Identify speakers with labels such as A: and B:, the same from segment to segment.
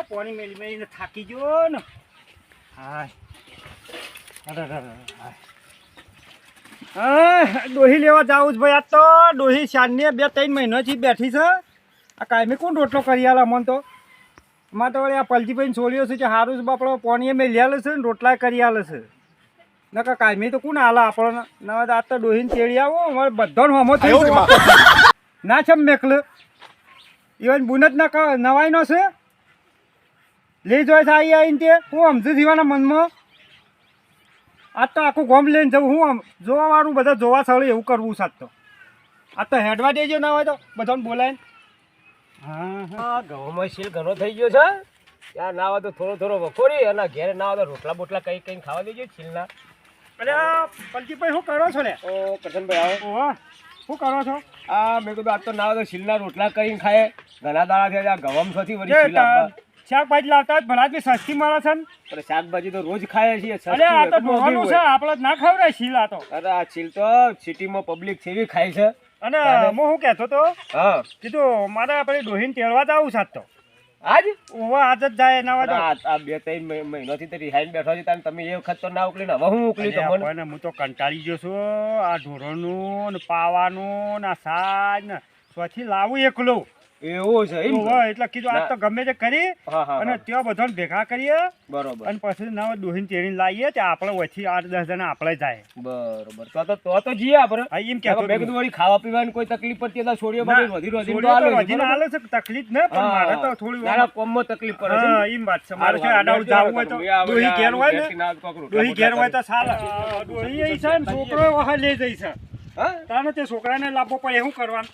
A: પાણી મેલી મેલીને થાકી ગયો ને. ડોહી લેવા જાવું જ ભાઈ. આ તો ડોહી શાનની 2-3 મહિનાથી બેઠી છે. આ કાયમી કોણ રોટલો કરી આલે અમને તો. એમાં તો વળી આ પલજીભાઈ છોડ્યો છે કે સારું છે બાપડો પાણી મેલી આલે છે ને રોટલા કરી આલે છે. નકા કાયમી તો કોણ આલે આપણને. ના આ તો ડોહીને તેડી આવો અમારે બધાનો હમો થઈ ગયો ના છે મેકલ ઇવન બુનત ના નવાઈ નો છે લઈ જોઈ છે આવીને તે હું સમજુ જીવાના મનમાં. આજ તો આખું ગોમ લઈને જવું હું જોવાવાળું બધા જોવા સળે એવું કરવું સાત તો. આ તો હેડવા દેજો ના હોય તો બધાને બોલાય.
B: હા ઘઉંમાં શીલ ઘણો થઈ ગયો છે. ત્યાં ના હોય તો થોડો વખોરી અને ઘેર ના હોય તો રોટલા બોટલા કઈ ખાવા દેજો શીલના.
A: અરે પલજીભાઈ શું કરો છો ને?
B: ઓ કરશનભાઈ આવો.
A: શું કરો છો?
B: મેં કીધું આજ તો ના હોય તો શીલના રોટલા કરીને ખાય. ઘણા દાડા થયા ઘઉં છોથી વળી શીલ આપવા.
A: શાકભાજી લાવતા ભલા સસ્તી મળે છે ને.
B: પણ શાકભાજી તો રોજ ખાય છીએ.
A: અરે આ તો ઢોવાનું છે આપણે ના ખવડાય શીલ. આ તો
B: અરે આ શીલ તો સિટીમાં પબ્લિક છે ખાય છે.
A: અને હું શું કહેતો તો કીધું મારે આપણે ડોહીને તેડવા જ આવું સાત તો
B: આજ
A: આજ જ જાય ના હોય
B: આ 2-3 મહિનાથી તો રિહાઈને બેઠો છે. તમે એ વખત તો ના ઉકલીને હવે હું ઉકલી તમને.
A: હું તો કંટાળી ગયો છું આ ઢોરોનું ને પાવાનું ને આ સાજ ને સ્વથી લાવું એકલો
B: એવું છે
A: એટલે કીધું આજ તો ગમે તે કરી અને ત્યાં બધાને ભેગા કરીએ
B: બરોબર
A: અને પછી ના ડોહીને તેડીને લાવીએ ત્યાં આપણે વચ્ચે 8-10 જણા આપણે જાય.
B: બરોબર તો જઈએ આપણે.
A: એમ કે
B: મેં કીધું વળી ખાવા પીવાની કોઈ તકલીફ પડતી તો છોડીઓ વધી
A: હાલે છે તકલીફ ને પણ મારે તો થોડી
B: કોમમાં તકલીફ પડે છે.
A: એમ વાત છે. મારે છે આડાઉ જાવું હોય તો ડોહી ઘેર હોય ને ડોહી ઘેર હોય તો સારા ડોહી એ છે ને છોકરો વહા લઈ જઈ છે. તાને તે છોકરાને લાવવો પડે શું કરવાનું?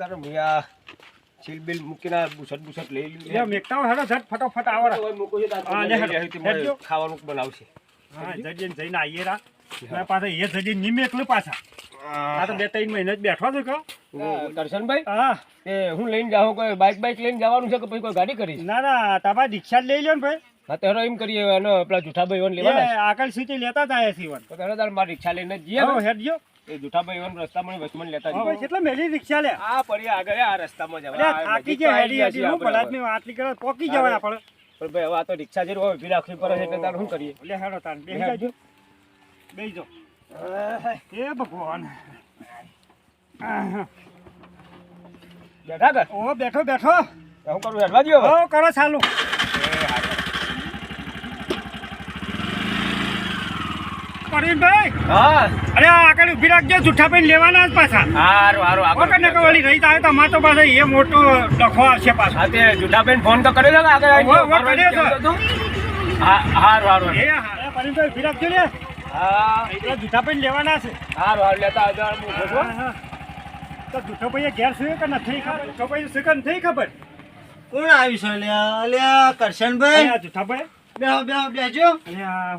B: તારે મિયા છીલ બિલ મૂકીને બુસટ લઈ લીધું.
A: મેકતા હોય ઝટ ફટાફટ આવડે
B: ખાવાનું બનાવશે.
A: હા જઈને આવીએ રા પાછા એ જઈને નહીં મેકલું પાછા. આ તો 2-3 મહિના જ બેઠો છો કે
B: કરશનભાઈ.
A: હા
B: એ હું લઈને જાઉં કોઈ બાઇક લઈને જવાનું છે કે પછી કોઈ ગાડી કરીશ?
A: ના તમારે રિક્ષા લઈ લો ને ભાઈ.
B: હા તો એમ કરીએ અને પેલા જુઠાભાઈ લેવાના
A: આગળ સીટી લેતા જાય છે.
B: તો તારે મારી રિક્ષા લઈને જઈએ
A: હેડજો.
B: એ જુઠાભાઈ રસ્તામાં વચમાં લેતા જઈએ.
A: કેટલા મેલી રિક્ષા લે
B: આ પડી આગળ આ રસ્તામાં જવા
A: થાકી જાય હેડી હું ભલાદમી આટલી કરે પોકી જવાય આપણે.
B: પણ ભાઈ હવે આ તો રિક્ષા જેવી હોય ઊભી રાખવી પડે એટલે તારે શું કરીએ?
A: લે હેડો તાર બેસી જાજો બેસી જો. એ ભગવાન
B: બેઠા કર.
A: ઓ બેઠો
B: હું કરું હેડવા દો.
A: હો કરો ચાલુ. પરવીનભાઈ
B: હા
A: અરે આગળ ઉભી રાખજો જુઠ્ઠાભાઈ લેવાના જ પાછા.
B: હારું
A: આગળ વળી રહી જાય તો અમારે તો પાછા એ મોટો ડખો આવશે પાછો.
B: હા તે જુઠ્ઠાભાઈ ફોન તો કર્યો છે આગળ હારું
A: એ હા પરવીનભાઈ ઉભી રાખજો લે.
B: હા
A: એટલે જુઠ્ઠાભાઈ લેવાના છે.
B: હારું લેતા આવજો.
A: તો જુઠ્ઠાભાઈ ઘેર છે કે નથી ખબર? જુઠ્ઠાભાઈ છે કે નથી ખબર?
C: કોણ આવ્યું છે અલ્યા કરશનભાઈ?
A: જુઠ્ઠાભાઈ
C: બેજો.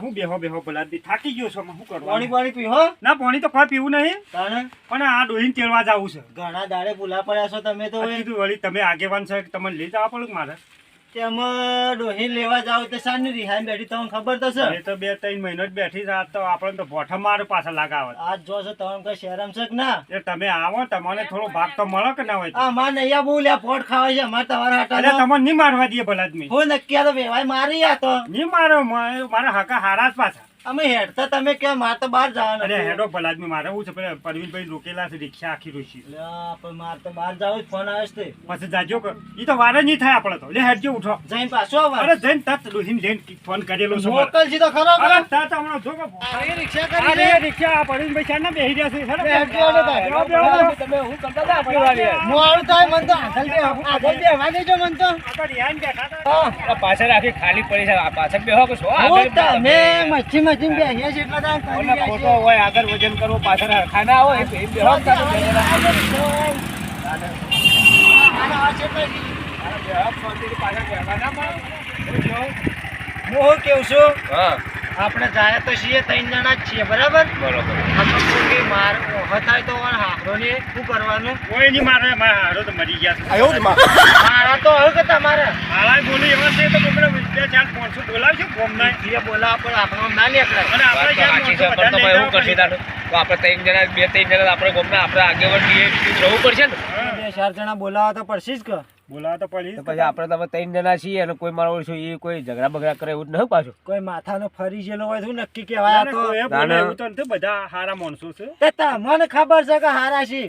A: હું બેહો ભલાદી થાકી ગયો છું. શું કરું?
C: પાણી પીવો?
A: ના પાણી તો કોઈ પીવું નહીં
C: તાણે
A: પણ આ ડોહીને તેડવા જવું છે.
C: ઘણા દાડે ભૂલા પડ્યા છો તમે તો.
A: કીધું વળી તમે આગેવાન છે તમને લઈ જવા પડે મારે.
C: તેમાં ડોહી લેવા જાવ તો સાની રિહાઈ બેઠી તમને ખબર તો છે.
A: એ તો 2-3 મહિનો જ બેઠી છે. તો આપણે તો ભોઠા મારે પાછા લાગાવે.
C: આજ જો છો તમે કઈ શહેરામ છે કે ના?
A: એ તમે આવો તમને થોડો ભાગ તો મળે કે ના હોય?
C: હા માર નૈયા બહુ લ્યા પોટ ખાવા છે અમારે તમારા હાટા.
A: એટલે તમને નહીં મારવા દઈએ ભલાદમી.
C: હું નક્કી તો વેવાય મારી આ તો
A: નહીં મારો મારા હાકા હારા જ પાછા.
C: અમે હેડતા તમે કે મારે તો બહાર જવાનું.
A: અરે હેડો ભલાદમી મારે એવું છે પેલા પરવીનભાઈ રોકેલા છે રિક્ષા આખી રોશી.
C: પણ મારે તો બહાર જાવ ફોન આવે છે.
A: પછી જાજો કે એ તો વારે નહીં થાય આપણે તો. લે હેડજો ઉઠો
C: જઈને પાછો આવો.
A: અરે જઈને તત ડોહીને જઈને ફોન કરેલો છે.
C: મોકલ જી તો ખરો.
A: અરે તત હમણાં જો કે
C: રિક્ષા
A: અરે
C: કરી
A: રિક્ષા પરવીનભાઈ ચાના બેહી રહ્યા છે.
B: તમે હું કરતા હતા આપણી વાળી
C: મોડું થાય મન તો આગળ બેહવા દેજો મન તો.
B: પાછળ આખી ખાલી પડી છે. પાછળ બેહો કે છો
C: તમે મચ્છી બેસીએ છે એટલે
B: ખોટો હોય આગળ વજન કરવો પાછળ ખાના હોય હું
C: કેવું છું આપણે જાય તો છીએ 3 જણા જ છીએ બરાબર
B: બરોબર.
C: આપણે કોઈ માર થાય તો હારો ને શું કરવાનું
A: કોઈ નહીં મારે મારા હારો તો મરી ગયા છે.
C: મારા તો હવે કે તમારે
A: હાલાય બોલી એવા છે તો કોકને 2-4-500 બોલાવજો ગોમના.
C: જે બોલાવા પણ આપણો ના નીકળાય
A: અને આપણે
B: વાત તો
A: જ્યાં
B: સાચી છે,
A: માણસો
B: પણ તો
A: બધાને
B: એવું કરશે તારે. તો આપણે 3 જણા 2-3 જણા આપણે ગમના આપણે આગેવાન છીએ, રહેવું પડશે ને.
A: હા,
C: 2-4 જણા બોલાવા તો પડશે જ કે
A: બોલાવા તો પડી જ.
B: તો પછી આપણે તો 3 જણા છીએ અને કોઈ મારો ઓળખ્યો એ કોઈ ઝઘડા બગડા કરે એવું જ નહીં પાછું.
C: કોઈ માથાનો ફરી ગયેલો હોય શું નક્કી કહેવાય આ તો
A: કોઈ બોલે
B: ના, ના.
A: એવું તો નથી, બધા હારા માણસો છે.
C: તે તમને ખબર છે કે હારા છે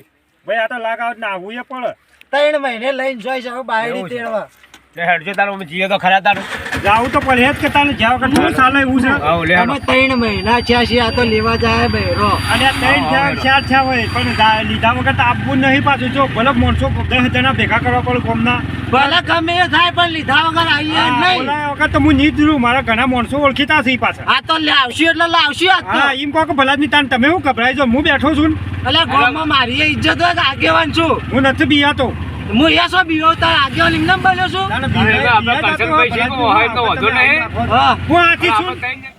A: ભાઈ આ તો લાગાવ ને આવવું એ પડે.
C: 3 મહિને લઈને જોઈ શકો બાયડી
B: એવું છે.
C: તેડવા
B: તે હેડજો તારું અમે જીએ તો ખરા તારું.
A: જાવું તો પડે જ કે તાને જ્યાં વગર થોડું ચાલે એવું છે.
B: આવ લે
C: અમે 3 મહિના થયા છીએ આ તો લેવા જાય બહેરો
A: અને આ 3-4 થયા હોય પણ લીધા વગર તો આપવું નહીં પાછું. જો ભલે માણસો 10 જણા ભેગા કરવા પડે ગોમના.
C: ભલે ગમે એ થાય પણ લીધા વગર આવીએ નહીં
A: બોલાયા વગર તો હું નહીં જ રહું. મારા ઘણા માણસો ઓળખીતા છે ઈ પાછા.
C: આ તો લાવશું એટલે લાવશું આ તો
A: હા એમ કહો કે ભલા જ નહીં તાન તમે શું ગભરાઈ જો હું બેઠો છું ને.
C: એટલે ગામમાં મારી એ ઇજ્જત હોય કે આગેવાન છું
A: હું નથી બીયાતો.
C: હું અહીંયા શું બીવો તાર આગેવાન એમને બન્યો છું
A: તાને
B: આપણે
A: બીયા
B: કરશન
A: જતો
B: ભાઈ છે,
A: ભલા જ
B: હોય તો વાંધો નહીં.
C: હા
A: હું આથી છું.
B: આપણે 3 જણા.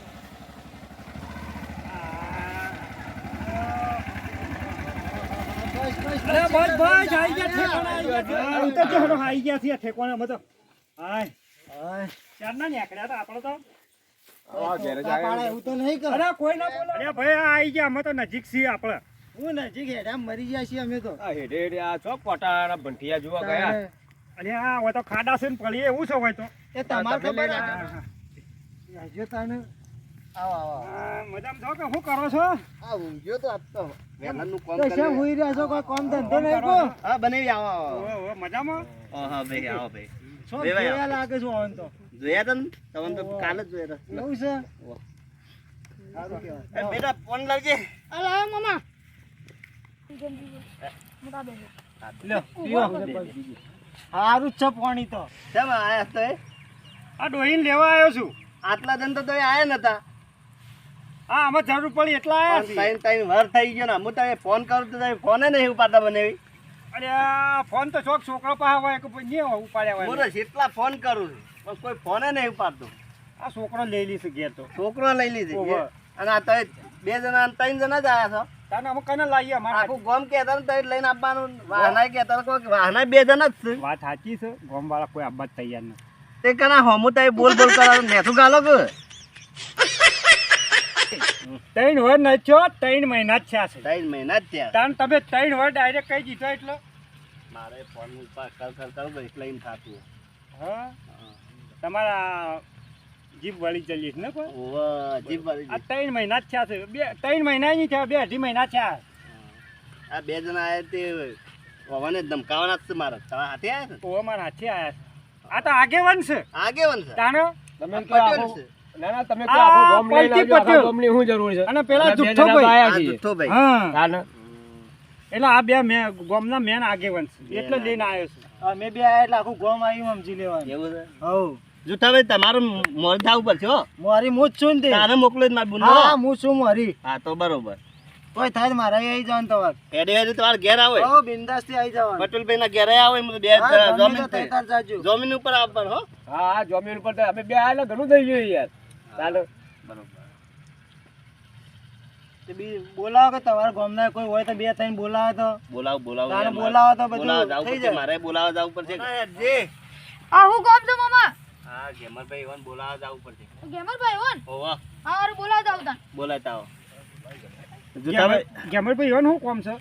A: અરે બસ બસ આઈ ગયા ઠેકોણા આઈ ગયા. ઉતરજો હેડો, આઈ ગયા છીએ ઠેકોણા અમે તો. હાય ચારના નીકળ્યા હતા આપણે તો.
C: એવું તો નહીં કર
A: અરે કોઈ ના બોલો. અરે ભાઈ આ આઈ ગયા અમે તો નજીક છીએ આપણે.
C: હું નજીક હેડા મરી ગયા છીએ અમે તો
B: આ હેડે હેડે આ છો કોટાના ભંઠિયા જોવા ગયા.
A: અરે આ હોય તો ખાડા છે ને પડી એવું છે હોય તો.
C: એ તમારે ખબર
A: હા,
C: આ
A: હા.
C: હજુ તાને આવો આવો
A: આ મજામાં છો કે શું કરો છો?
C: આ ઊંઘ્યો તો આપતો
D: વેલાનું કામ
C: તો
D: કરી
C: શેમ હોઈ રહ્યા છો કોઈ કામ ધંધો
A: કામ
C: નહીં
A: કરો
C: કો
A: છો?
D: હા બનાવી આવો આવો
A: ઓહો, ઓહો, મજામાં?
D: હા ભાઈ આવો ભાઈ
C: શું
D: બે ભાઈ
C: જોયા લાગે છો આમ તો
D: જોયા તા ને તમને તો કાલે જ જોયા તા
C: એવું છે સારું કહેવાય
D: એ બેટા ફોન લાવજે
C: લ્યો પીવો સારું જ છે પાણી તો
D: કેમ આયા તો એ
A: આ ડોહીને લેવા આવ્યો છું.
D: આટલા દિન તો તોય આયા નતા
A: હા આમાં જરૂર પડી એટલા આવ્યા
D: પણ
A: છીએ.
D: ટાઈમ વર થઈ ગયો ને હું તો ફોન કરું તો તમે ફોને નહીં ઉપાડતા બનાવી
A: અરે આ ફોન તો શોખ છોકરો પાસે હોય કે પછી નહીં ઉપાડ્યા
D: હું
A: હોય.
D: તો જેટલા ફોન કરું છું પણ કોઈ ફોને નહીં ઉપાડતો
A: આ છોકરો લઈ લઈશ ઘેર તો.
D: છોકરો લઈ લીધી
A: ઓહો.
D: અને આ તો 2 જણા અને 3 જણા જ આયા છો
A: તાને અમે કને લાવીએ અમારા
D: આખું ગોમ કહેતા ને તો લઈને આપવાનું વાહનાય કહેતા કોઈ વાહનાય 2 જણા જ છે
A: વાત સાચી છે. ગામવાળા કોઈ આવવા જ તૈયાર નથી.
D: તે કના હોમું તો બોલ બોલ કરવાનું મેથું ગાલો કે
A: 3 વર્ષ નથી થયો, 3 મહિના જ થયા છે.
D: 3 મહિના જ થયા
A: તાન તમે 3 વર્ષ ડાયરેક્ટ કહી દીધો એટલે.
D: મારે ફોન ઉપર કર તો એટલે એમ થાતું
A: હા તમારા જીભ વળી ચલીશ ને કોઈ.
D: ઓવા જીભ વાળી
A: આ 3 મહિના જ થયા છે. 3 મહિના નહીં થયા, 2-2.5 મહિના થયા.
D: આ 2 જણા આયા તે હોવાને ધમકાવાના જ છે મારા તમારા હાથે આયા છે
A: તો અમારા હાથે આયા છે. આ તો આગેવાન છે.
D: આગેવાન છે
A: તાનો
B: તમે
D: આ
B: કહો
D: પટેલ
B: આખું-
D: છે
B: ના ના તમે
A: આ
B: કહો આખું ગામ લઈને
A: પલટી
B: આવજો, આખા
A: પટેલ.
B: ગામની શું જરૂર છે?
A: અને પેલા
B: અમે બે
A: જુઠ્ઠો
B: જણા તો
A: ભાઈ.
B: આયા
D: આ
B: છીએ.
D: જુઠ્ઠો ભાઈ
A: હા
B: તાને.
A: એટલે આ બે ગામના મેન આગેવાન છે એટલે લઈને આવ્યો છું.
C: અમે બે આયા એટલે આખું ગામ આવ્યું સમજી લેવાનું
D: એવું છે
C: હવ
D: જુઠ્ઠા ભાઈ તમારું મોર થા ઉપર છે હો
C: મારી હું જ છું ને તે
D: તારે મોકલો જ મારા બુનનો
C: હા હું છું મારી
D: હા તો બરોબર
C: કોઈ થાય તો મારે આવી જવાનું તમારે
D: હેડે હેડે તમારે ઘેર આવે
C: હો બિંદાસ થી આવી જવાનું
D: પટેલભાઈ ના ઘેર આવે હું તો બે
C: હા, ગમે
D: જમીન
C: તો તઈ તાર જાજો.
D: જમીન ઉપર આવવાનું હો
B: હા હા જમીન ઉપર તો અમે બે આયેલા ઘણું થઈ ગયું યાર. તાને.
D: બરોબર
C: તે બી બોલાવો કે તમારા ગામના કોઈ હોય તો 2-3 બોલાવો તો
D: બોલાવો બોલાવો
C: તારે
D: યાર,
C: બોલાવો તો બધું
D: બોલાવો જાવું
C: થઈ
D: પડશે
C: જાય.
D: મારે બોલાવા જવું પડશે જે
E: આ હું કોમ છો મામા
D: હા ગેમરભાઈ એવાને બોલાવા જવું પડશે
E: ગેમરભાઈ ઓન
D: ઓવા
E: હારું બોલાવતા આવતા
D: બોલાતા આવો જુઠ્ઠાભાઈ
A: ગેમરભાઈ એવાનું શું કોમ છે?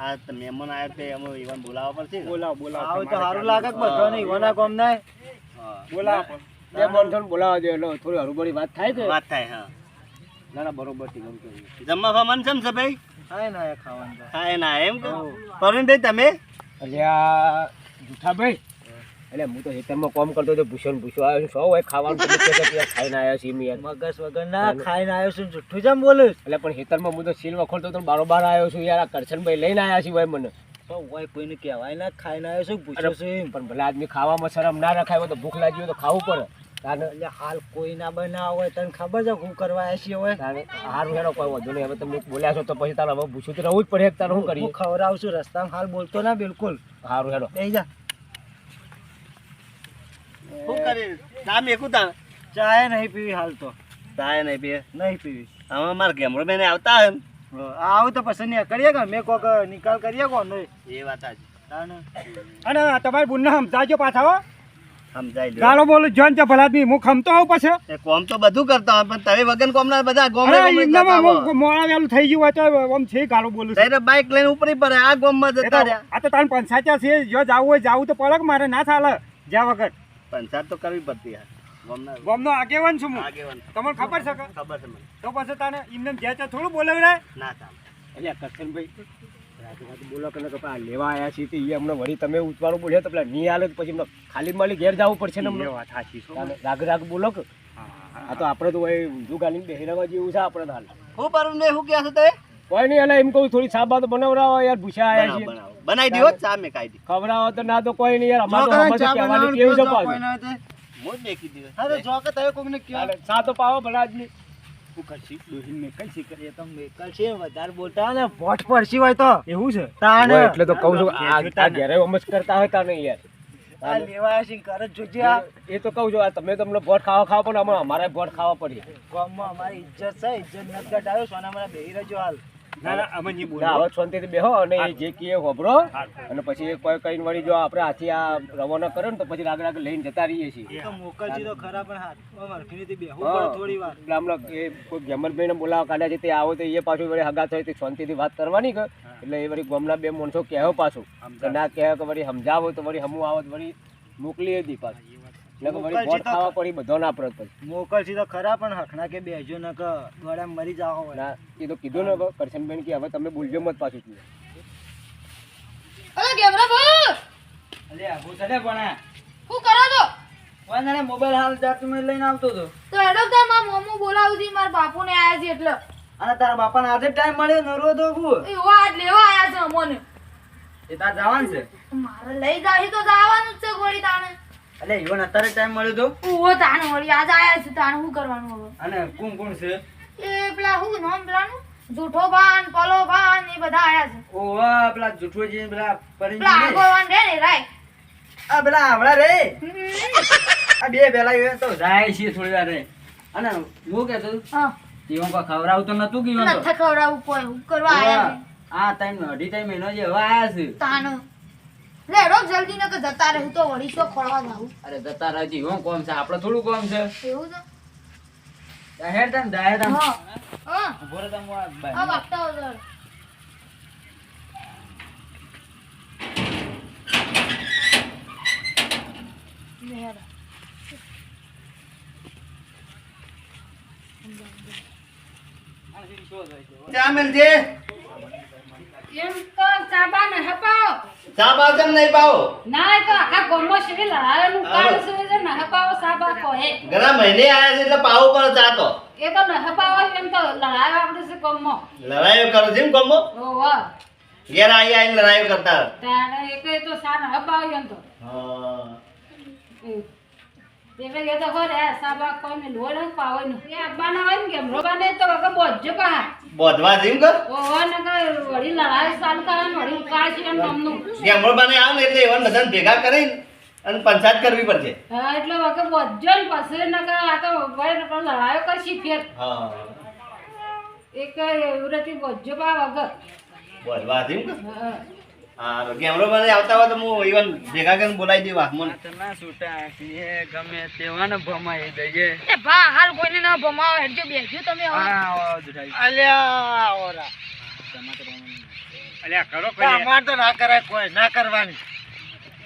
D: આ તો મહેમાન આયા તે એમાં એવાને બોલાવવા પડશે ને?
A: બોલાવો બોલાવો.
C: આવું તો
A: તમારે
C: સારું
A: ચાલે.
C: લાગે કે બધો નહીં ઈવાના ગામના
D: હા
A: બોલાવો.
B: બે માણસોને બોલાવા દે એટલે થોડી હરુભરી વાત થાય છે.
D: વાત થાય હા
B: ના ના બરોબર થી ગમ કર્યું.
D: જમવા ખાવાનું છે ને છે ભાઈ
C: હા ના ખાવાનું તો.
D: હા ના એમ કહો પરવીનભાઈ તમે
B: એટલે આ જુઠ્ઠાભાઈ એટલે હું તો ખેતરમાં કામ કરતો હતો ભૂષણ ભૂષો આવ્યો શું હોય ખાવાનું તમે કહો છો કે યાર ખાઈને આવ્યા છીએ યાર.
C: મગજ વગર ના ખાઈને આવ્યો છું જુઠ્ઠું જેમ બોલું
B: એટલે પણ ખેતરમાં હું તો સીલ વખોડતો તો બારોબાર આવ્યો છું યાર. આ કરશનભાઈ લઈને આવ્યા છીએ ભાઈ મને.
C: તો હોય કોઈને કહેવાય ના ખાઈને આવ્યો છું પૂછ્યો છું એમ.
B: પણ ભલે આદમી ખાવામાં શરમ ના રખાય હોય તો ભૂખ લાગી હોય તો ખાવું પડે. તાને
C: એટલે હાલ કોઈ ના બનાવ હોય તને ખબર છે શું કરવા આવ્યા છીએ હવે
B: તારે હારું હેડો કોઈ વાંધો નહીં. હવે તમે બોલ્યા છો તો પછી તારે હવે પૂછ્યું તો રહેવું જ પડે. તારે શું કરીએ?
C: હું ખવડાવું છું રસ્તામાં હાલ બોલતો ના બિલકુલ
B: હારું હેડો.
C: બેહી જા
D: શું કરી ચા મેકું તા
C: ચાય નહીં પીવી હાલ તો
D: તાય નહીં પીએ
A: નહીં પીવી.
D: હવે મારે ગેમરો બેન આવતા હોય ને.
A: આવું તો પસંદ નહીં કરીએ કે મેં કોક નિકાલ કરીએ કોનો
D: એ વાત આજે
A: અને તમારી બુનને સમજાવજો પાછા હો.
D: સમજાઈ લ્યો.
A: ગાળો બોલું જોન છે ભલાદમી હું ખમતો હોઉં પછી
D: એ કોમ તો બધું કરતા હોય પણ તમે વગન કોમના બધા ગોમડે
A: અરે
D: ગોમડે
A: એમનામાં
D: જતા હોય.
A: મોડા વેલું થઈ ગયું હોય તો આમ છે ગાળો બોલું છું.
D: તારે બાઇક લઈને ઉપરી પડે આ ગોમમાં
A: એ તો-
D: જતા રહ્યા
A: આ તો તારે પંચાયત છે જો જાવું હોય જાવું તો પડે કે મારે ના ચાલે જ્યાં વગર
D: પંચાયત તો કરવી પડતી યાર ગોમના
A: ગામનો આગેવાન છું હું
D: આગેવાન
A: તમને ખબર છે કે
D: ખબર છે મને
A: તો પછી તને એમને જે તે થોડું બોલાવડાય
D: ના ચાલે
B: એટલે કરશનભાઈ રાતે બોલો કે આ લેવા આવ્યા છીએ તો એ હમણાં વળી તમે ઉતવારું બોલ્યો તો પેલા નહીં હાલે તો પછી એમને ખાલી માલી ઘેર જવું પડશે ને
A: એ
B: હમણાં.
A: વાત સાચી છે.
B: રાગ રાગ બોલો કે આ તો આપણે તો ભાઈ ઊંધું ગાલીને બેહરાવા જેવું છે આપણે તો હાલ
D: હું પર ને હું કહે છે તે
B: કોઈ નહીં એટલે એમ કહું થોડી સાબા તો બનાવરાવો યાર ભૂસા આવ્યા
D: બનાવો
B: છીએ
D: બનાવો બનાવી દીધો ચા મેં કાઢી દીધી
B: ખવડાવો તો ના તો કોઈ નહીં યાર અમારે તો અમારે તો કહેવાનું કેવું છે પાછું
D: મોજ દેખી દીધો
A: અરે જો કે તમે કોકને
B: હાલે, સા તો પાવો ભલા આદમી
A: શું કરશી ડોહીને મેકલ શી કરીએ તો
C: મેકલ છે વધારે બોલતા ને વોટ પડશી હોય તો
A: એવું છે
C: તાણ
B: હોય એટલે તો કહું છું આ ઘેરે અમજ કરતા હોય તાને યાર
C: આ લેવા છે ઘર જ જોજે આ
B: એ તો કહું છું આ તમે તમને ભોટ ખાવા પણ અમારે ભોટ ખાવા પડી
C: ગામમાં અમારી ઇજ્જત છે ઇજ્જત નથી ઘટાડ્યો સોના મારા બેહી રહેજો હાલ
A: ના ના અમે નહીં
B: ના
A: બોલો
B: હવે શાંતિથી બેહો અને એ જે કીએ હોભરો અને પછી એ કોઈ કઈ વળી જો આપણે હાથી આ રવાના કરે ને તો પછી રાગ રાગ લઈને જતા રહીએ છીએ
C: એ તો મોકલજી તો ખરા પણ હાથ મરખીથી બેહવું
B: હા.
C: પડે થોડી વાર
B: એટલે હમણાં એ કોઈ ગેમરભાઈને બોલાવા કાઢ્યા છે તે આવો તો એ પાછું વળી હગા થાય તે શાંતિથી વાત કરવાની કે એટલે એ વળી ગામના બે માણસો કહેવો પાછું કે ના કહે કે વળી સમજાવો તો વળી હમું આવો તો વળી મોકલીએ દી પાછું એટલે કે વળી ભોટ ખાવા પડી બધો ના પડે પછી
C: મોકલજી તો ખરા પણ હખના કે બેહજો ન કે ગળા મરી જાવ હોય
B: ના એ તો કીધું ને કરશનબેન કે હવે તમે બોલજો મત પાછું કીધું
E: અરે ગેમરા ભાઈ
C: અલે આબુ ચલે પણ
E: શું કરો છો
C: વાને મોબાઈલ હાલ જાત મેં લઈને આવતો તો
E: તો હેડો તાર માર મમ્મો બોલાવું છે મારા બાપુને આયા છે એટલે
C: અને તારા બાપાને આજે ટાઈમ મળ્યો નરો તો કુ
E: એવો આજ લેવા આયા છે અમોને
C: એ તાર જવાનું છે
E: મારે લઈ જાહી તો જવાનું જ છે ગોળી તાણે
C: અલે ઈવન અત્યારે ટાઈમ મળ્યો તો
E: ઓહો તાણે વળી આજ આયા છે તાણે શું કરવાનું હવે
C: અને કોણ કોણ છે
E: એ પેલા શું નામ પેલાનું જૂઠો ભાન પલો ભાન એ બધા આયા છે
C: ઓવા પેલા જુઠોજી પેલા પરી
E: પેલા આગોવાન રે ને રાય
C: આ પેલા આવડા રે
E: હમ.
C: આ બે પેલા એ તો જાય છે થોડી વાર રે અને હું કહેતો
E: હા
C: જીવન કો ખવડાવતો નતું કીધું તો
E: નથી ખવડાવવું કોઈ શું કરવા આયા છે
C: આ ટાઈમ અઢી ટાઈમ એનો જે હવે આયા છે
E: તાણે લે હેડો જલ્દી ન કે જતા રહે હું તો વળી તો ખોળવા જાઉં
C: અરે જતા રાજી હું કોમ છે આપણે થોડું કોમ છે
E: એવું છે
C: હેડ તમ દાય તમ
E: હા હા
C: ઉભો રે તમ આ બાય
E: આ વાગતા હોય તો. લે હેડો.
D: ચા મેલજે
F: એમ તો સાબા ને હપાવો
D: ચા બાવ કેમ નહીં પાવો
F: ના એ તો આખા ગોમો શેરી લડાવાનું કાળ છે ને હપાવો સાબા કહે
D: ઘણા મહિને આયા છે એટલે પાવું પડે ચા તો
F: એ તો ન હપાવો એમ તો લડાયો આપણે છે ગોમો
D: લડાઈઓ કરો છે એમ કોમો
F: ઓહો
D: ઘેર આવીને લડાઈઓ કરતા
F: તારે એક તો સાન હપાવો એમ તો
D: હા
F: એટલે એ તો હોરે સાબા કોઈને લોડ હપાવો ને એ અબ્બાના હોય ને કેમ રોબાને તો વગર બોજો પા
D: બોધવા જેમ કર
F: ઓહો ને કે વળી લડાઈ સાલ કારણ વળી ઉકાળ છે એમ તમનું
D: ગેમરો બાને આવ ને એટલે એવા બધાને ભેગા કરીને અને પંચાયત કરવી પડશે
F: હા એટલે વગર બોજો ને પછી ને કે આ તો ભાઈ લડાયો કરશી ફેર
D: હા
F: એક એવરેથી બોજો પા વગર
D: બોધવા જેમ કર
F: હા
D: હા ગેમરો બાને આવતા હોય તો હું ઇવન ભેગા કરીને બોલાવી દઉં વાહમન
C: ના છૂટા છે ગમે તેવાને ભમાઈ દઈએ
E: એ ભા હાલ કોઈને ના ભમાવો હેડજો બેસજો તમે હવે.
C: અલ્યા ઓરા
A: અલ્યા કરો કોઈ
C: અમાર તો ના કરાય કોઈ ના કરવાની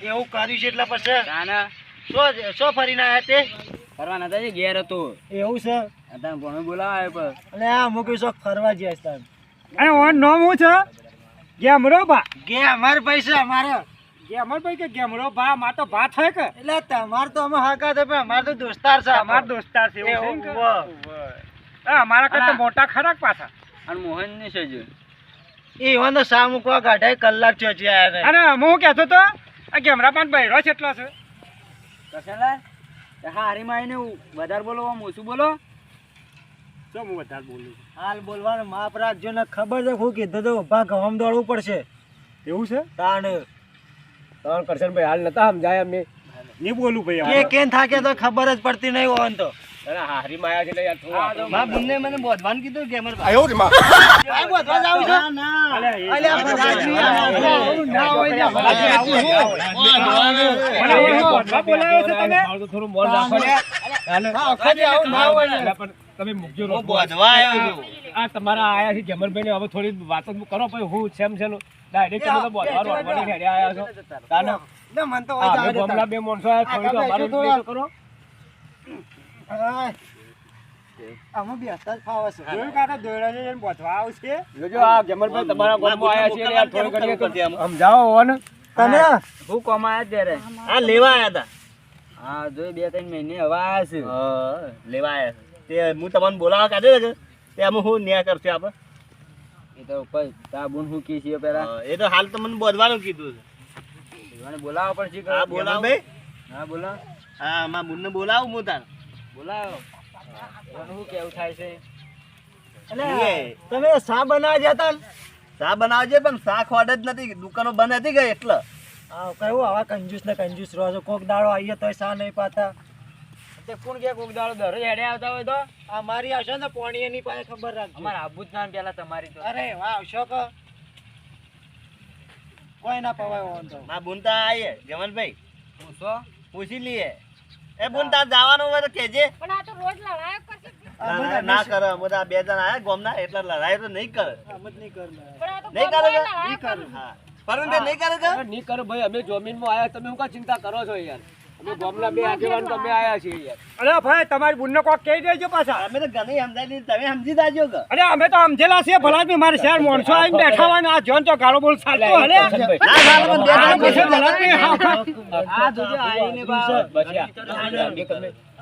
C: એવું કર્યું છે એટલે પછી શું ફરીને આયા તે ફરવાના હતા ઘેર હતો એવું છે તમે ભમે બોલાવે પણ અને આ મૂકી શોખ ફરવા જઈશ તમે
A: અને ઓન નામ હું છે ગેમરો ભા
C: ગે અમાર પૈસા અમારે
A: ગેમર ભાઈ કે ગેમરો ભા માં તો ભા થાય કે
C: એટલે તમાર તો અમે હાકા તો પણ અમાર તો દોસ્તાર છે
A: અમાર દોસ્તાર છે એવું છે
C: એવું,
A: કે? હા, અમારા કરતા મોટા ખરાક પાછા
C: અને મોહન ની છે જો એ ઈવન તો સા મૂકવા ગાઢાય કલાક થયો છે આયા ને
A: અને હું કહેતો તો આ ગેમરા પાન બૈરો છે એટલો છે
C: કસેલા હા હરીમાઈ ને વધારે બોલો ઓછું બોલો
A: શું હું વધારે બોલું છું?
C: હાલ બોલવાનું માપ રાખજો ને ખબર છે હું કીધું તો ઉભા ગવામ દોડવું પડશે
A: એવું છે
C: તાણ
B: ત્રણ કરશનભાઈ હાલ નતા સમજાય અમને
A: નહીં બોલું ભાઈ
C: કે
A: હવે.
C: કેમ થાકે તો ખબર જ પડતી નહીં હોય ને તો
B: અરે હારીમાં આયા છે એટલે યાર થોડું આપણું
D: મારા બુનને મને બોધવાનું કીધું કે અમારે
C: આ બોધવા જાવ છો અલ્યા બધા નહીં ના હોય ને
A: બોધવા બોલાવ્યો છે તમે
B: થોડું મોર રાખો ને તમે મૂકજો
D: હું બોધવા આવ્યો છું
B: આ તમારા આયા છે જમરભાઈ ને હવે થોડી વાતો કરો પછી હું સેમ છે ડાયરેક્ટ તમે બોધવા રોડવાની હેડે આયા છો તાને
C: મન તો
B: આ બે ગામના બે માણસો આયા થોડી તો અમારું પ્લીઝ કરો
C: આમાં બેસતા જ ફાવે છે
A: જોયું કાકા દોયડાને જઈને બોધવા આવશે
B: જોજો આ જમરભાઈ તમારા ગામમાં આયા છે એટલે યાર થોડી ઘણી તો સમજાવો હો ને
C: તને
G: હું કોમાં ત્યારે
D: આ લેવા આવ્યા
G: હા જો 2-3 મહિને હવે આયા છે
D: હતા લેવા આવ્યા તે હું તમને બોલાવા કાઢે ને તે અમે હું ન્યાય કરશે આપણે
G: એ તો કોઈ તાબુન હું કી છે પેલા
D: એ તો હાલ તો મને બોધવાનું કીધું છે
G: મને બોલાવો પડશે કે
D: હા બોલાવ ભાઈ
G: હા બોલા
D: હા મારા બુનને બોલાવું હું તાર
G: બોલાવો એનું શું કેવું થાય છે
C: તમે શા બનાવવા જતા
D: ચા બનાવજે પણ ચા ખોડ જ નથી દુકાનો બંધ હતી ગઈ એટલે
C: કયું આવા કંજૂસ ને કંજૂસ રહો છો કોક દાડો આવીએ તોય શા નહીં પાતા
G: તે કોણ કે કોક દાડો દરરોજ હેડે આવતા હોય તો
C: આ મારી આવશે ને પોણી એની પાસે ખબર રાખજો
G: અમાર આબુ જ નામ પેલા તમારી તો
C: અરે વાહ આવશો કે કોઈ ના પવાય હોન તો
D: મારા બુન તા આવીએ જમનભાઈ
G: હું છો
D: પૂછી લઈએ એ બુન તાર જવાનું હોય તો કહેજે
F: પણ આ તો રોજ લડાયો કરશે
D: ના કરે બધા બે જણ આયા ગોમના એટલે લડાઈ તો નહીં કરે
C: આમ જ નહીં કરના
F: પણ આ તો
D: નહીં કરે
F: ગોમમાં
D: કે?
F: લડાયો કરે.
D: હા પરવીનભાઈ નહીં કરે કે
B: અરે નહીં કરો ભાઈ અમે જમીનમાં આયા તમે શું કા ચિંતા કરો છો યાર અમે ગામના બે આગેવાન તમે આયા છીએ યાર
A: અરે ભાઈ તમારી બુનને કોક કહી દેજો પાછા
D: અમે તો ઘણી સમજાઈ દીધી તમે સમજી જાજો કે
A: અરે અમે તો સમજેલા છીએ ભલા જ મારે શહેર માણસો આવીને બેઠા હોય ને આ જોન તો ગાળો બોલ ચાલતો હલે
D: ના ના પણ બે
A: આ
D: જણ
A: પછી ભલા જ નહીં, હા, હા.
G: આ જોજો આઈને બા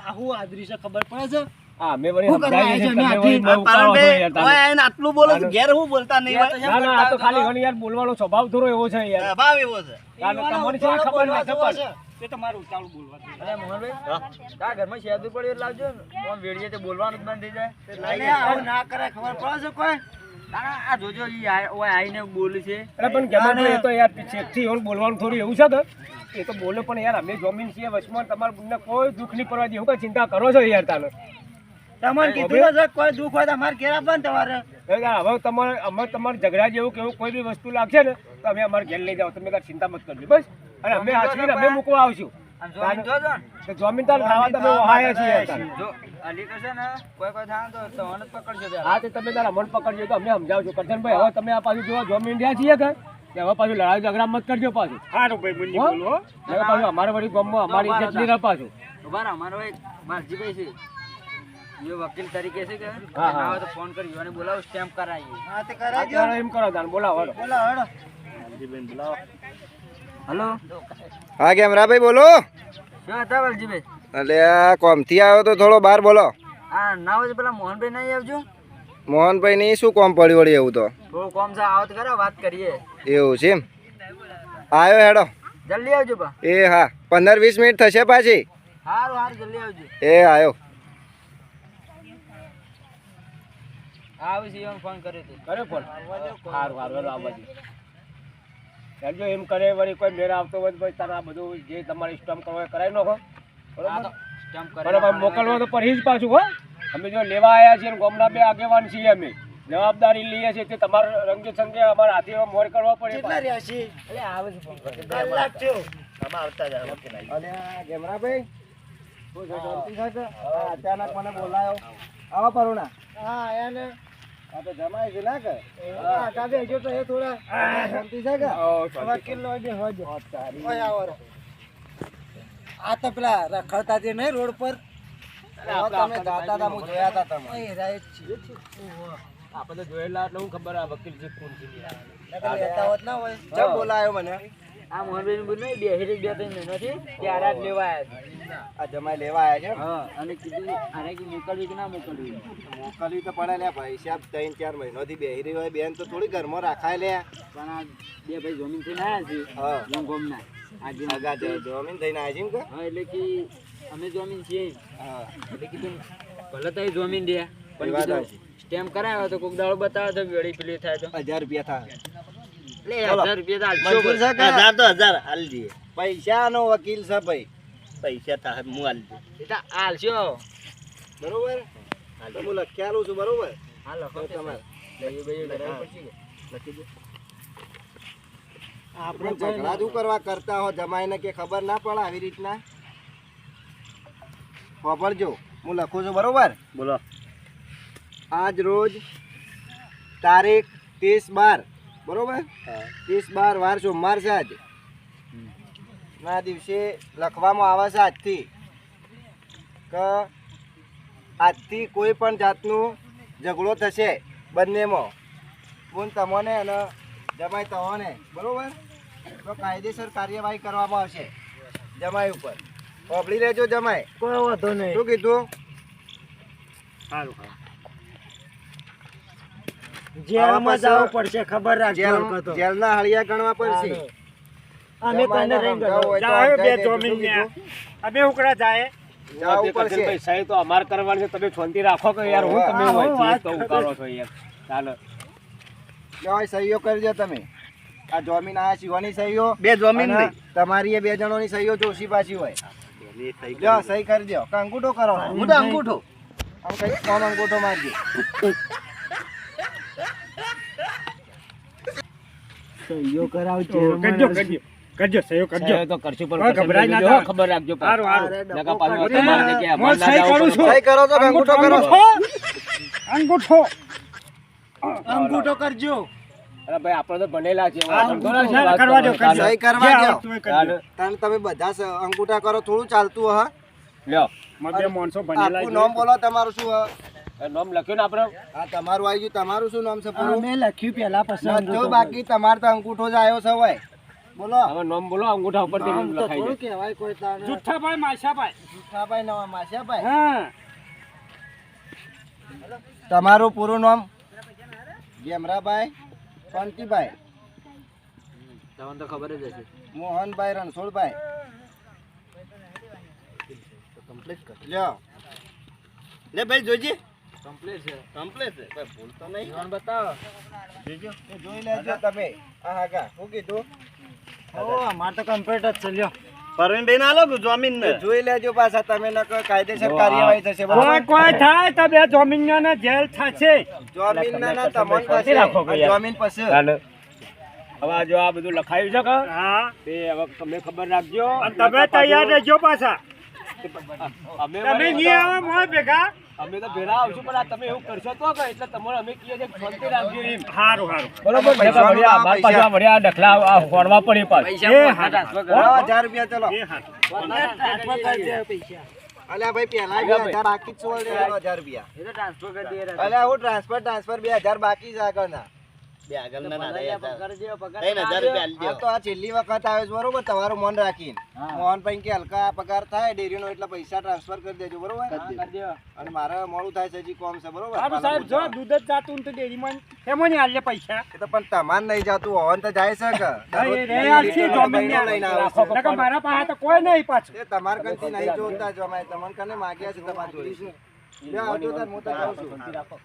C: આહુ આદરી છે ખબર પડે છે
B: હા અમે વળી
C: શું કરવા
B: સમજાવીએ છીએ,
C: આવ્યા
B: તમે
C: છે?
B: વળી બહુ ઉતાવળ છો યાર
D: પરવીનભાઈ
B: તમે.
D: ઓય આઈને આટલું બોલો છો, ઘેર હું બોલતા નહીં હોય
B: ના ના આ તો ખાલી ઘણી યાર બોલવાનો સ્વભાવ થોડો એવો છે યાર
D: ભાવ એવો છે
B: તમારી છે ખબર ના ખબર
A: એ તો મારું ઉતાવળું બોલવાનું.
G: અરે મોહનભાઈ તા ઘરમાં શેદું પડ્યું એટલે લાવજો ને કોણ વેડીએ તે બોલવાનું જ બંધ થઈ જાય
C: અરે આવું ના કરે ખબર પડે છે કોઈ
G: ના આ જોજો ઈ ઓય આઈને બોલે છે
B: અરે પણ ગમે એ તો યાર ચેકથી એવું બોલવાનું થોડું એવું છે તો એ તો બોલે પણ યાર અમે જમીન છીએ વચમાં તમારા બુનને કોઈ દુઃખ નહીં પડવા દે એવું કઈ ચિંતા કરો છો યાર તાને
C: તમને કીધું છે કોઈ દુઃખ હોય તો અમારે ઘેર આપવાનું તમારે
B: હવે તમારે અમે તમારે ઝઘડા જેવું કે એવું કોઈ બી વસ્તુ લાગશે ને તો અમે અમારે ઘેર લઈ જાઓ તમે કાંઈ ચિંતા મત કરજો બસ અને અમે હાચવીને અમે મૂકવા આવશું
G: આમ જોઈને જોજો ને
B: તો જમીન તાર ખાવા તમે વહાયા છીએ યાર તારે.
G: જો અલી કરશે ને કોઈ થાય તો સવાન જ પકડજો પેલા
B: હા તે તમે તારા મન પકડજો તો અમને સમજાવજો કરજનભાઈ હવે તમે આ પાછું જો જમીન રહ્યા છીએ કે હવે પાછું લડાઈ ઝઘડા મત કરજો પાછું
A: હારું ભાઈ મુન્ની
B: હો?
A: બોલો હો.
B: હવે પાછું અમારા વળી ગામમાં અમારી ઇજ્જત નહીં રહે પાછું
G: ઉભા રહો અમારો એક મારજીભાઈ છે એ વકીલ તરીકે છે કે
B: હા.
G: ના હોય તો ફોન કરી અને બોલાવો સ્ટેમ્પ કરાવીએ
C: હા તે કરાવજો
B: અત્યારે એમ કરો તાન બોલાવો હાલો.
C: બોલો હડો
G: હલો
H: હા કેમરાભાઈ બોલો
G: શું હતા વકીલભાઈ
H: એટલે આ કોમથી આવ્યો તો થોડો બહાર બોલો
G: આ ના હોય તો પેલા મોહનભાઈ નહીં આવજો
H: મોહનભાઈ ની શું કોમ પડી વળી એવું તો
G: થોડું કોમ છે આવો તો ખરા વાત કરીએ
H: એવું છે એમ આવ્યો હેડો
G: જલ્દી આવજો બા
H: એ હા 15-20 મિનિટ થશે પાછી
G: સારું સારું જલ્દી આવજો
H: એ આવ્યો
G: આવી છે ફોન કર્યો હતો
B: કરે ફોન સારું સારું હેલો આવવા દે યાર જો એમ કરે વળી કોઈ મેળ આવતો હોય તો ભાઈ તારે આ બધું જે તમારે સ્ટમ્પ કરવો હોય એ કરાવી નાખો બરોબર
G: સ્ટેમ્પ
B: બરાબર મોકલવા તો પર જ પાછું હો અમે જો લેવા આવ્યા છીએ ને ગામના બે આગેવાન છીએ અમે જવાબદારી લઈએ છીએ તે તમારા રંગે સંગે અમારા હાથે મોર કરવા પડે
C: કેટલા રહ્યા છે
G: એટલે આવે છે ફોન કરતો
C: કલાક થયો
D: આમાં આવતા જાય ઓકે નહીં
C: અરે કેમરાભાઈ શું છે શાંતિ છે કે હા અચાનક મને બોલાયો આવો પરુણા હા આયા ને આ તો જમાય છે ના કે હા કાબે જો તો એ થોડા શાંતિ છે કે વકીલ નો જે હોજો ઓય આવો રે. આ તો પેલા રખડતા જે નહીં રોડ પર તમે જાતા હતા હું જોયા હતા તમે એ રાઈટ છે
B: આપણે જોયેલા એટલે હું ખબર આ વકીલ જે કોણ છે
C: નકર લેતા હોત ના હોય જબ બોલાયો મને
G: આ મોહનભાઈ બોલ નહીં બે હેરી 2-3 મહિનાથી ત્યારે જ લેવા આવ્યા
C: આ જમાઈ લેવા આયા છે
G: હા અને કીધું આને કે મોકલવી કે ના મોકલવી
C: મોકલવી તો પડે લે ભાઈ સાહેબ 3-4 મહિનોથી બેહી રહી હોય બેન તો થોડી ઘરમાં રાખાય લે
G: પણ આ બે ભાઈ જમીન થી ના છે
C: હા
G: ગોમના આજે
C: આગા જમીન થઈને આવ્યા છે એમ કે
G: હા એટલે કે અમે જમીન છીએ
C: હા
G: એટલે કીધું ભલે તો એ જમીન દે
C: એ
G: પણ
C: વાત
G: કીધું
C: સાચી.
G: સ્ટેમ્પ કરાવ્યો તો કોક દાડો બતાવે તો વેળી પેલી થાય તો
C: 1000 રૂપિયા થાય
G: એટલે 1000 રૂપિયા તો
C: મંજૂર છે કે?
D: 1000 તો 1000 હાલ દઈએ
C: પૈસાનો વકીલ છે ભાઈ
D: પૈસા થાય હું હાલ દઈએ
G: એ તો આલશો
D: બરોબર તો હું લખી આલું છું બરોબર
C: હા લખો
D: તમારે
G: લઈ ભાઈ કરાવવું પડશે કે?
D: લખી દો
H: આપણે ઝઘડા શું કરવા કરતા હો જમાઈને કે ખબર ના પડે આવી રીતના ખબરજો હું લખું છું બરોબર
D: બોલો
H: આજ રોજ તારીખ 30/12 બરોબર 30/12 વાર સોમવાર છે આજ ના દિવસે લખવામાં આવે છે આજથી કે આજથી કોઈ પણ જાતનું ઝઘડો થશે બંનેમાં બોન તમને અને જમાઈ તહોને બરોબર તો કાયદેસર કાર્યવાહી કરવામાં આવશે જમાઈ ઉપર સાંભળી લેજો જમાઈ
C: કોઈ વાંધો નહીં
H: શું કીધું
A: સારું
C: જેલમાં જવું પડશે ખબર રાખજો
H: જેલના હળિયા ગણવા પડશે
C: અમે તને રહી ગયો
A: જાઓ બે જમીન ને અમે ઉકળા જાય
H: જવું પડશે
B: ભાઈ સહી તો અમાર કરવાની છે તમે શાંતિ રાખો કે યાર હું તમે
C: હા,
B: હોય
C: વાત
B: તો ઉકાળો છો યાર ચાલો
H: જવાય સહીઓ કરજો તમે આ જમીન આ શિવાની સહીઓ
D: બે જમીન
H: અને
D: નહીં
H: તમારી એ બે જણોની સહીઓ જોશી પાછી હોય
D: એની સહી
H: જો સહી કરજો કે અંગૂઠો કરો
D: હું તો અંગૂઠો
H: આમ કઈ કોમ અંગૂઠો મારજો
C: સહીઓ કરાવજો
A: કરજો સહયોગ કરજો
B: સહી તો કરશું પણ
A: કોઈ ગભરાય ના
B: કરજો,
A: થાવ.
B: ખબર રાખજો
A: સારું સારું
B: નકા પાછું તમારે જગ્યાએ
A: હું
B: અમારે ના
A: સહી
B: જવું
A: કરું
B: પડે.
A: છું.
H: સહી કરો તો કે અંગૂઠો કરો
A: અંગૂઠો
C: અંગૂઠો કરજો
B: અરે ભાઈ આપણે તો ભણેલા છે
A: હા,
B: વાંધો ના છે, વાત
A: કરવા દો,
B: કરવાની.
H: સહી કરવા
A: જે
H: દો
A: આવડતું હોય કરજો.
B: ચાલો.
H: તમે બધા અંગૂઠા કરો થોડું ચાલતું હ
B: લ્યો
A: મારા બે માણસો ભણેલા
H: આખું
A: છે.
H: નામ બોલો તમારું શું હ
B: એ નામ લખ્યું ને આપણે
H: આ તમારું આવી ગયું તમારું શું નામ છે પૂરું
C: અમે લખ્યું પેલા પછી
H: જો બાકી તમારે તો અંગૂઠો જ આવ્યો છે હોય બોલો
B: હવે નામ બોલો અંગૂઠા ઉપર થી
C: આમ તો
B: લખાઈ
C: થોડું
B: જાય
C: કહેવાય કોઈ તાને
A: જુઠ્ઠાભાઈ માશાભાઈ
H: જુઠ્ઠાભાઈ નવા માસિયાભાઈ
A: હા
H: તમારું પૂરું નામ ગેમરાભાઈ શાંતિભાઈ
G: તમને તો ખબર જ હશે
H: મોહનભાઈ રણછોડભાઈ લ્યો
D: લે ભાઈ જોજે
G: કમ્પ્લીટ છે
D: કમ્પ્લીટ છે કોઈ ભૂલ તો નહીં
G: જીવન બતાવો
H: એ જોઈ લેજો તમે આ હાગા શું કીધું
C: ઓ અમાર તો કમ્પ્લીટ જ છે લ્યો
D: પરવીનભાઈ ના લો જમીન ને
H: જોઈ લેજો પાછા તમે નકર કાયદેસર કાર્યવાહી થશે
A: કોઈ
H: બરાબર
A: કોઈ થાય તો બે જમીનને જેલ થશે
H: જમીન ના તમન પાસે
B: રાખો કે યાર.
H: જમીન પાસે
B: ચાલો. હવે આ જો આ બધું લખાયું છે કે
A: હા
B: તે હવે તમે ખબર રાખજો
A: અને તમે તૈયાર રહેજો પાછા
B: અમે
A: તમે નહીં આવો મોય ભેગા
B: અમે તો ભેળા આવશું પણ આ તમે એવું કરશો તો કે એટલે તમારે અમે કહીએ છીએ કે શાંતિ રાખજો એમ
A: સારું સારું
B: બરોબર
H: પૈસા
B: ભેગા વળ્યા, બાર પાછા વળ્યા, ડખલા આ ફોડવા પડે પાછું.
A: એ હારું.
H: 1000 રૂપિયા ચલો
A: એ હારું.
C: ટ્રાન્સફર કરી દે પૈસા
H: અલ્યા ભાઈ પેલા 2000 બાકી જ છે 1000 રૂપિયા
C: એ તો ટ્રાન્સફર કરી દે
H: અલ્યા હું ટ્રાન્સફર 2000 બાકી છે આગળના
D: બે આગળ ના ના
C: પગાર દેવો પગાર
D: 3000 રૂપિયા આલી
H: આ
D: દો
H: તો આ છેલ્લી વખત આવ્યો છે બરોબર તમારું મન રાખીને મોહનભાઈ કે હલકા પગાર થાય ડેરીનો એટલે પૈસા ટ્રાન્સફર કરી દેજો બરોબર અને મારે મોડું થાય છે હજી કોમ છે બરોબર
A: સારું સાહેબ જો દૂધ જ જાતું ને તો ડેરીમાં એમાં નહીં આલે પૈસા
H: એ તો પણ તમાર નહીં જાતું હોવાનું તો જાય છે કે
A: એ રે યાર, છે જમીન ને
H: લઈને આવે છે.
A: નકર મારા પાસે તો કોઈ નહીં પાછું
H: એ તમાર કંથી નહીં જોતા જો અમે તમને કને માગ્યા છે તમાર જોડી લે આવજો તાર હું તો જાઉં છું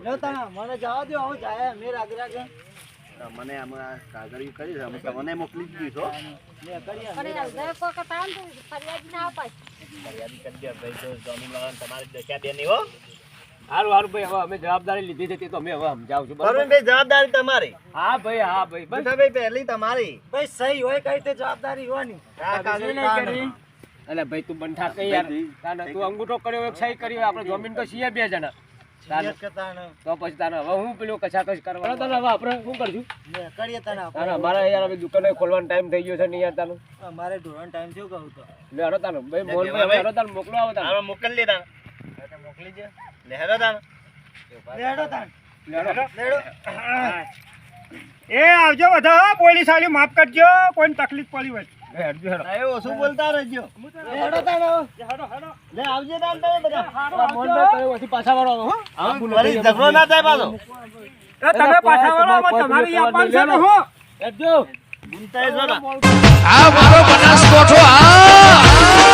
C: લ્યો તા મને જવા દો હું જાય અમે રાગ રાગ
D: મને આમાં કાગળિયું કરી છે અમે તમને મોકલી જ દીધો ફરિયાદી કરી દે ભાઈ જો જમીન વાળાને તમારી દશા દે નહીં હો
B: હારું હારું ભાઈ હવે અમે જવાબદારી લીધી છે તે તો અમે હવે સમજાવું છું બરોબર?
D: પરવીનભાઈ જવાબદારી તમારી
B: હા ભાઈ બસ.
D: ભાઈ પહેલી તમારી
C: ભાઈ સહી હોય કઈ તે જવાબદારી હોવાની
D: આ કાગળ
C: નહીં કરી
B: અલે ભાઈ તું બંધા કઈ યાર તાને તું અંગૂઠો કર્યો એક સહી કરી આપણે જમીન તો છીએ બે જણા તાને તો પછી તાને હવે હું પેલું કચાકચ કરવાનો તાને હવે આપણે શું કરશું
C: કરીએ તને
B: તાને અમારે યાર હવે દુકાને ખોલવાનો ટાઈમ થઈ ગયો છે ને યાર તાનું
C: અમારે ઢોરણ ટાઈમ થયો કહું તો
B: લે હરો તાનું ભાઈ મોલ ભાઈ હરો તાનું મોકલો આવો તાને
D: હવે મોકલી દે મોકલી દે લે હેડો તાન
C: લેડો તાન
B: લેડો.
A: એ આવજો બધા હો, પોલીસ વાળી માફ કરજો કોઈ તકલીફ પડી હોય
B: એ હેડજો હેડો.
D: એ ઓછું બોલતા રહેજો
C: લેડો તાન
A: હેડો હેડો
C: લે આવજે તાન તમે બધા
B: આ મોલ ભાઈ તમે ઓછી પાછા વળો હો
D: ફરી ઝઘડો ના થાય પાછો
A: એ તમે પાછા વળો તમારી આપવાનું છે ને હો
B: હેડજો.
D: બુનતા જો ના
I: આ મારો બનાસકોઠો આ